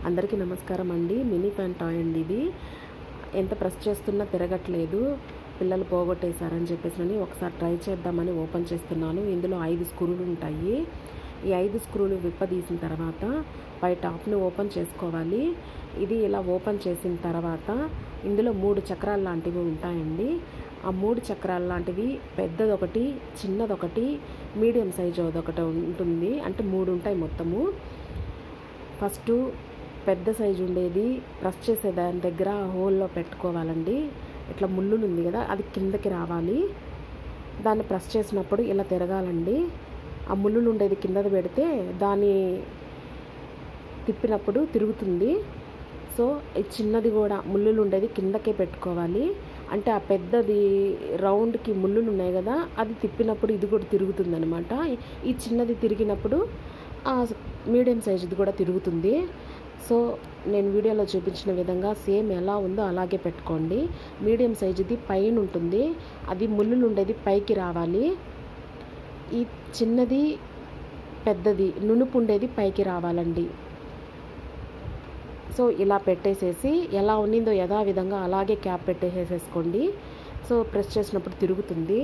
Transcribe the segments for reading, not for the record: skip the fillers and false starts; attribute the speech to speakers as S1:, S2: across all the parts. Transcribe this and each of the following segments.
S1: అందరికీ నమస్కారం అండి. మినీ ఫ్యాన్ టాయ్ అండి ఇది. ఎంత ప్రెస్ చేస్తున్నా తిరగట్లేదు, పిల్లలు పోగొట్టేశారని చెప్పేసి ఒకసారి ట్రై చేద్దామని ఓపెన్ చేస్తున్నాను. ఇందులో 5 స్క్రూలు ఉంటాయి. ఈ 5 స్క్రూలు విప్పదీసిన తర్వాత పై టాప్ని ఓపెన్ చేసుకోవాలి. ఇది ఇలా ఓపెన్ చేసిన తర్వాత ఇందులో 3 చక్రాలు లాంటివి ఉంటాయండి. ఆ 3 చక్రాలు లాంటివి పెద్దదొకటి, చిన్నదొకటి, మీడియం సైజు అదొకటి ఉంటుంది. అంటే 3 ఉంటాయి మొత్తము. ఫస్ట్ పెద్ద సైజు ఉండేది ప్రెస్ చేసే దాని దగ్గర హోల్లో పెట్టుకోవాలండి. ఇట్లా ముళ్ళు ఉంది కదా, అది కిందకి రావాలి. దాన్ని ప్రెస్ చేసినప్పుడు ఇలా తిరగాలండి. ఆ ముళ్ళు ఉండేది కిందది పెడితే దాన్ని తిప్పినప్పుడు తిరుగుతుంది. సో ఈ చిన్నది కూడా ముళ్ళులు ఉండేది కిందకే పెట్టుకోవాలి. అంటే ఆ పెద్దది రౌండ్కి ముళ్ళులు ఉన్నాయి కదా, అది తిప్పినప్పుడు ఇది కూడా తిరుగుతుంది అనమాట. ఈ చిన్నది తిరిగినప్పుడు ఆ మీడియం సైజుది కూడా తిరుగుతుంది. సో నేను వీడియోలో చూపించిన విధంగా సేమ్ ఎలా ఉందో అలాగే పెట్టుకోండి. మీడియం సైజుది పైన ఉంటుంది, అది ముళ్ళులు ఉండేది పైకి రావాలి. ఈ చిన్నది పెద్దది నునుపు ఉండేది పైకి రావాలండి. సో ఇలా పెట్టేసేసి ఎలా ఉన్నిందో యథావిధంగా అలాగే క్యాప్ పెట్టేసేసుకోండి. సో ప్రెస్ చేసినప్పుడు తిరుగుతుంది.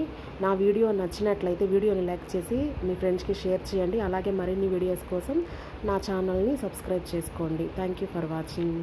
S1: నా వీడియో నచ్చినట్లయితే వీడియోని లైక్ చేసి మీ ఫ్రెండ్స్కి షేర్ చేయండి. అలాగే మరిన్ని వీడియోస్ కోసం నా ఛానల్ని సబ్స్క్రైబ్ చేసుకోండి. Thank you for watching.